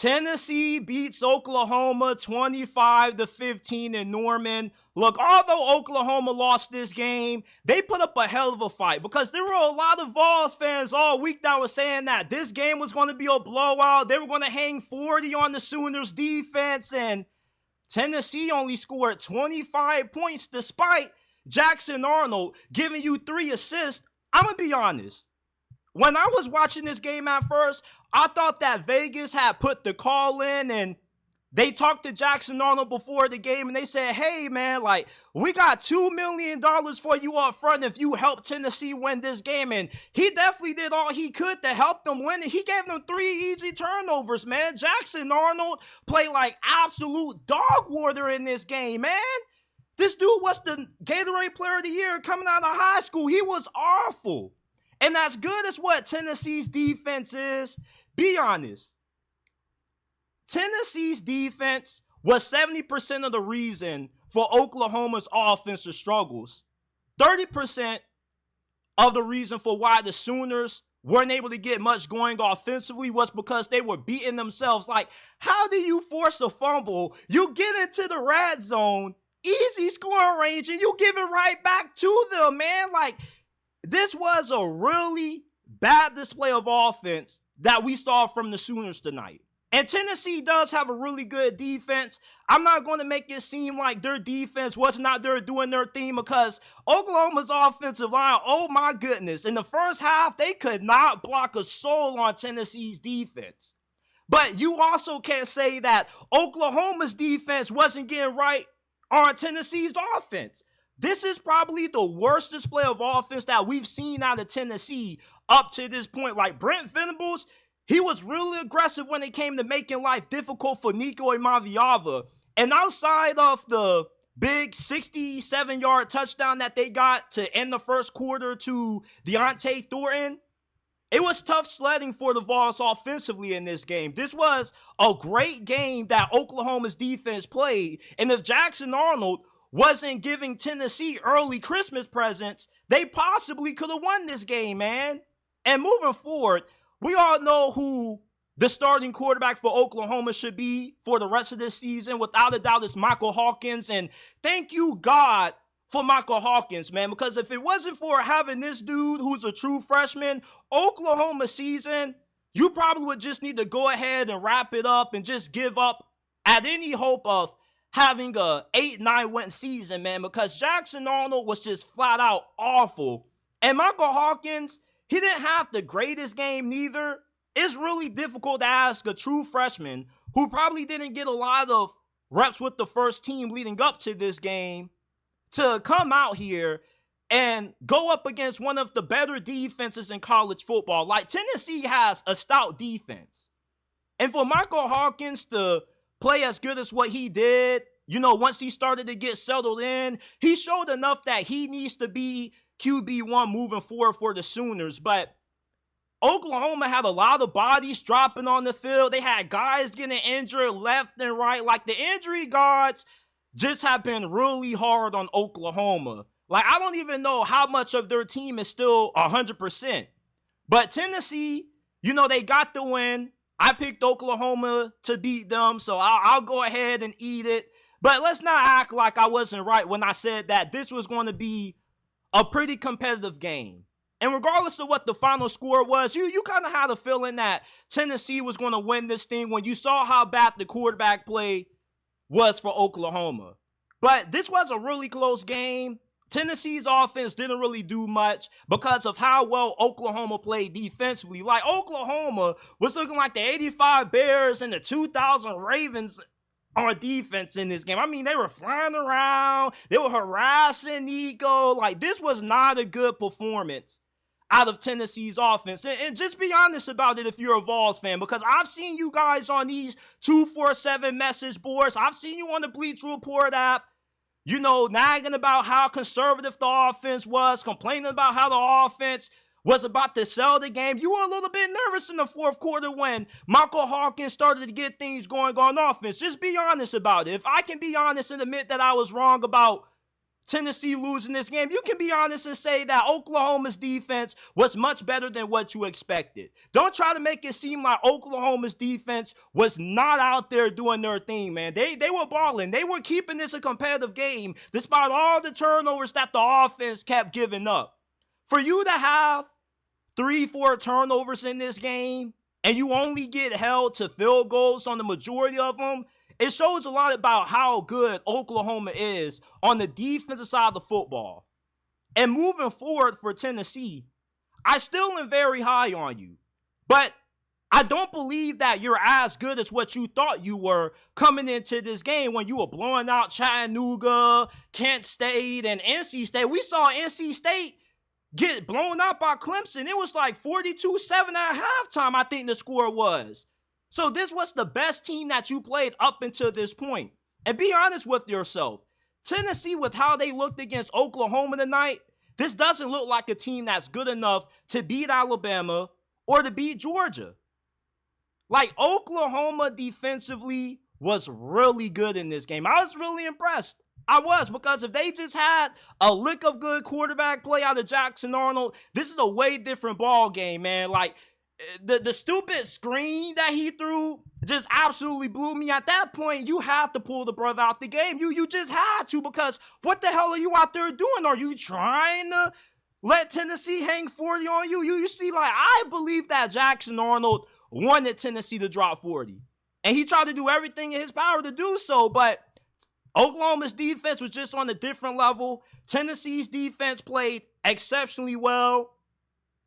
Tennessee beats Oklahoma 25-15 in Norman. Look, although Oklahoma lost this game, they put up a hell of a fight because there were a lot of Vols fans all week that were saying that this game was going to be a blowout. They were going to hang 40 on the Sooners defense, and Tennessee only scored 25 points despite Jackson Arnold giving you 3 assists. I'm going to be honest. When I was watching this game at first, I thought that Vegas had put the call in and they talked to Jackson Arnold before the game and they said, hey, man, like, we got $2 million for you up front if you help Tennessee win this game. And he definitely did all he could to help them win. And he gave them 3 easy turnovers, man. Jackson Arnold played like absolute dog water in this game, man. This dude was the Gatorade Player of the Year coming out of high school. He was awful. And as good as what Tennessee's defense is, be honest. Tennessee's defense was 70% of the reason for Oklahoma's offensive struggles. 30% of the reason for why the Sooners weren't able to get much going offensively was because they were beating themselves. Like, how do you force a fumble? You get into the red zone, easy scoring range, and you give it right back to them, man. Like, this was a really bad display of offense that we saw from the Sooners tonight. And Tennessee does have a really good defense. I'm not going to make it seem like their defense was not there doing their thing because Oklahoma's offensive line, oh my goodness, in the first half, they could not block a soul on Tennessee's defense. But you also can't say that Oklahoma's defense wasn't getting right on Tennessee's offense. This is probably the worst display of offense that we've seen out of Tennessee up to this point. Like Brent Venables, he was really aggressive when it came to making life difficult for Nico Iamaleava. And outside of the big 67-yard touchdown that they got to end the first quarter to Deontay Thornton, it was tough sledding for the Vols offensively in this game. This was a great game that Oklahoma's defense played. And if Jackson Arnold wasn't giving Tennessee early Christmas presents, they possibly could have won this game, man. And moving forward, we all know who the starting quarterback for Oklahoma should be for the rest of this season. Without a doubt, it's Michael Hawkins. And thank you, God, for Michael Hawkins, man. Because if it wasn't for having this dude who's a true freshman, Oklahoma season, you probably would just need to go ahead and wrap it up and just give up at any hope of having a 8-9 win season, man. Because Jackson Arnold was just flat out awful. And Michael Hawkins, he didn't have the greatest game neither. It's really difficult to ask a true freshman who probably didn't get a lot of reps with the first team leading up to this game to come out here and go up against one of the better defenses in college football. Like, Tennessee has a stout defense. And for Michael Hawkins to play as good as what he did, you know, once he started to get settled in, he showed enough that he needs to be QB1 moving forward for the Sooners. But Oklahoma had a lot of bodies dropping on the field. They had guys getting injured left and right. Like, the injury guards just have been really hard on Oklahoma. Like, I don't even know how much of their team is still 100%. But Tennessee, you know, they got the win. I picked Oklahoma to beat them, so I'll go ahead and eat it. But let's not act like I wasn't right when I said that this was going to be a pretty competitive game. And regardless of what the final score was, you kind of had a feeling that Tennessee was going to win this thing when you saw how bad the quarterback play was for Oklahoma. But this was a really close game. Tennessee's offense didn't really do much because of how well Oklahoma played defensively. Like, Oklahoma was looking like the 85 Bears and the 2000 Ravens on defense in this game. I mean, they were flying around. They were harassing Nico. Like, this was not a good performance out of Tennessee's offense. And just be honest about it if you're a Vols fan, because I've seen you guys on these 247 message boards. I've seen you on the Bleach Report app, you know, nagging about how conservative the offense was, complaining about how the offense was about to sell the game. You were a little bit nervous in the fourth quarter when Michael Hawkins started to get things going on offense. Just be honest about it. If I can be honest and admit that I was wrong about Tennessee losing this game, you can be honest and say that Oklahoma's defense was much better than what you expected. Don't try to make it seem like Oklahoma's defense was not out there doing their thing, man. They were balling. They were keeping this a competitive game despite all the turnovers that the offense kept giving up. For you to have 3-4 turnovers in this game and you only get held to field goals on the majority of them, it shows a lot about how good Oklahoma is on the defensive side of the football. And moving forward for Tennessee, I still am very high on you. But I don't believe that you're as good as what you thought you were coming into this game when you were blowing out Chattanooga, Kent State, and NC State. We saw NC State get blown out by Clemson. It was like 42-7 at halftime, I think the score was. So this was the best team that you played up until this point. And be honest with yourself. Tennessee, with how they looked against Oklahoma tonight, this doesn't look like a team that's good enough to beat Alabama or to beat Georgia. Like, Oklahoma defensively was really good in this game. I was really impressed. I was, because if they just had a lick of good quarterback play out of Jackson Arnold, this is a way different ball game, man. Like, the stupid screen that he threw just absolutely blew me. At that point, you had to pull the brother out the game. You just had to, because what the hell are you out there doing? Are you trying to let Tennessee hang 40 on you? You see, like, I believe that Jackson Arnold wanted Tennessee to drop 40. And he tried to do everything in his power to do so, but Oklahoma's defense was just on a different level. Tennessee's defense played exceptionally well.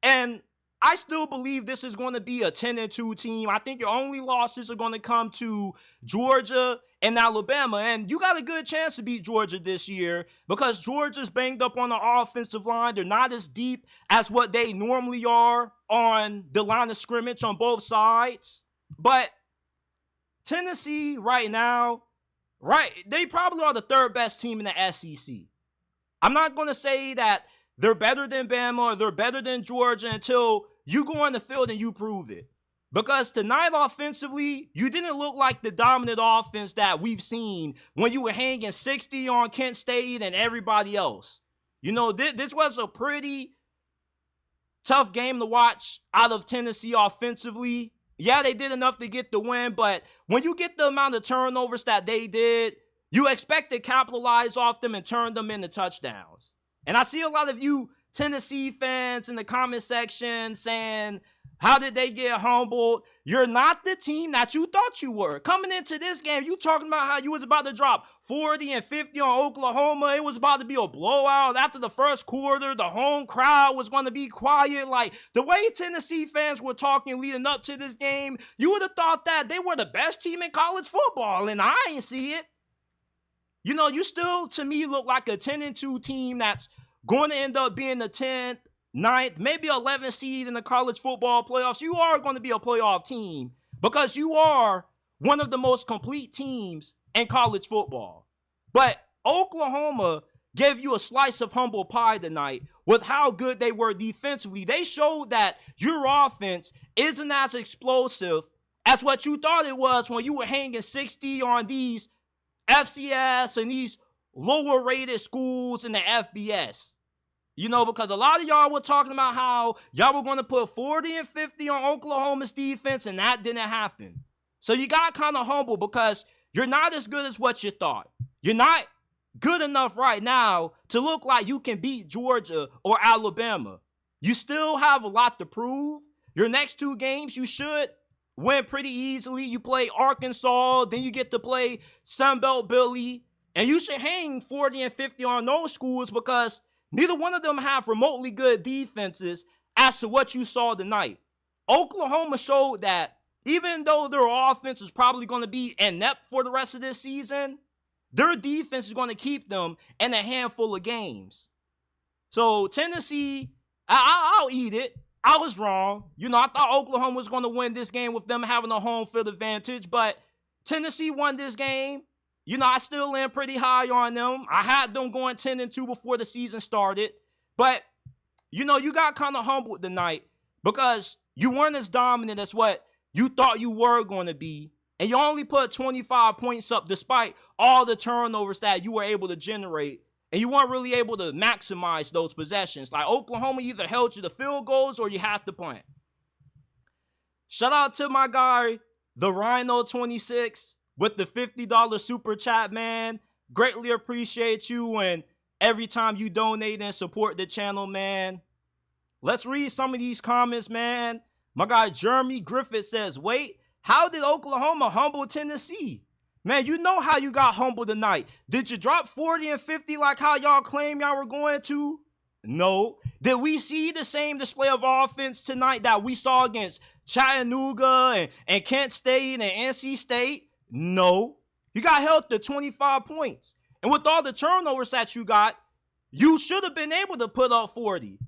And I still believe this is going to be a 10-2 team. I think your only losses are going to come to Georgia and Alabama. And you got a good chance to beat Georgia this year because Georgia's banged up on the offensive line. They're not as deep as what they normally are on the line of scrimmage on both sides. But Tennessee right now, they probably are the third best team in the SEC. I'm not going to say that they're better than Bama or they're better than Georgia until you go on the field and you prove it. Because tonight offensively, you didn't look like the dominant offense that we've seen when you were hanging 60 on Kent State and everybody else. You know, this was a pretty tough game to watch out of Tennessee offensively. Yeah, they did enough to get the win, but when you get the amount of turnovers that they did, you expect to capitalize off them and turn them into touchdowns. And I see a lot of you Tennessee fans in the comment section saying, how did they get humbled? You're not the team that you thought you were. Coming into this game, you talking about how you was about to drop 40 and 50 on Oklahoma. It was about to be a blowout. After the first quarter, the home crowd was going to be quiet. Like, the way Tennessee fans were talking leading up to this game, you would have thought that they were the best team in college football, and I ain't see it. You know, you still, to me, look like a 10-2 team that's going to end up being the 10th, 9th, maybe 11th seed in the college football playoffs. You are going to be a playoff team because you are one of the most complete teams in college football. But Oklahoma gave you a slice of humble pie tonight with how good they were defensively. They showed that your offense isn't as explosive as what you thought it was when you were hanging 60 on these FCS and these lower rated schools in the FBS. You know, because a lot of y'all were talking about how y'all were going to put 40 and 50 on Oklahoma's defense, and that didn't happen. So you got kind of humble because you're not as good as what you thought. You're not good enough right now to look like you can beat Georgia or Alabama. You still have a lot to prove. Your next two games, you should win pretty easily. You play Arkansas, then you get to play Sunbelt Billy, and you should hang 40 and 50 on those schools because neither one of them have remotely good defenses as to what you saw tonight. Oklahoma showed that even though their offense is probably going to be inept for the rest of this season, their defense is going to keep them in a handful of games. So Tennessee, I'll eat it. I was wrong. You know, I thought Oklahoma was going to win this game with them having a home field advantage, but Tennessee won this game. You know, I still am pretty high on them. I had them going 10-2 before the season started. But, you know, you got kind of humbled tonight because you weren't as dominant as what you thought you were going to be. And you only put 25 points up despite all the turnovers that you were able to generate. and you weren't really able to maximize those possessions. Like Oklahoma either held you to field goals or you had to punt. Shout out to my guy, the Rhino26, with the $50 super chat, man. Greatly appreciate you, and every time you donate and support the channel, man. Let's read some of these comments, man. My guy Jeremy Griffith says, wait, how did Oklahoma humble Tennessee? Man, you know how you got humbled tonight. Did you drop 40 and 50 like how y'all claim y'all were going to? No. Did we see the same display of offense tonight that we saw against Chattanooga and Kent State and NC State? No. You got held to 25 points. And with all the turnovers that you got, you should have been able to put up 40.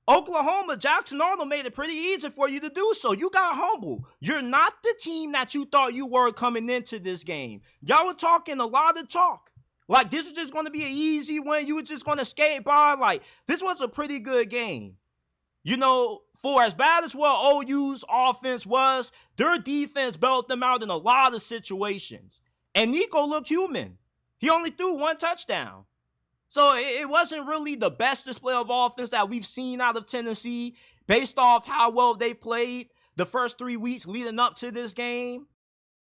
Oklahoma, Jackson Arnold made it pretty easy for you to do so. You got humble. You're not the team that you thought you were coming into this game. Y'all were talking a lot of talk. Like, this was just going to be an easy win. You were just going to skate by. Like, this was a pretty good game. You know, for as bad as what OU's offense was, their defense bailed them out in a lot of situations. And Nico looked human. He only threw one touchdown. So it wasn't really the best display of offense that we've seen out of Tennessee based off how well they played the first 3 weeks leading up to this game.